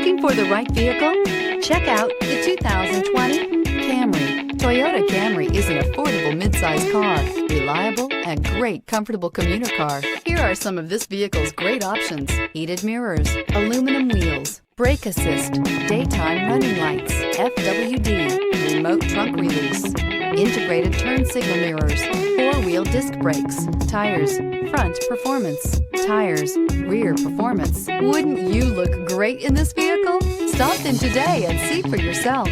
Looking for the right vehicle? Check out the 2020 Camry. Toyota Camry is an affordable midsize car, reliable and great comfortable commuter car. Here are some of this vehicle's great options: heated mirrors, aluminum wheels, brake assist, daytime running lights, FWD, remote trunk release, integrated turn signal mirrors, four-wheel disc brakes, tires, front performance, tires, rear performance. Wouldn't you look great in this vehicle? Stop in today and see for yourself.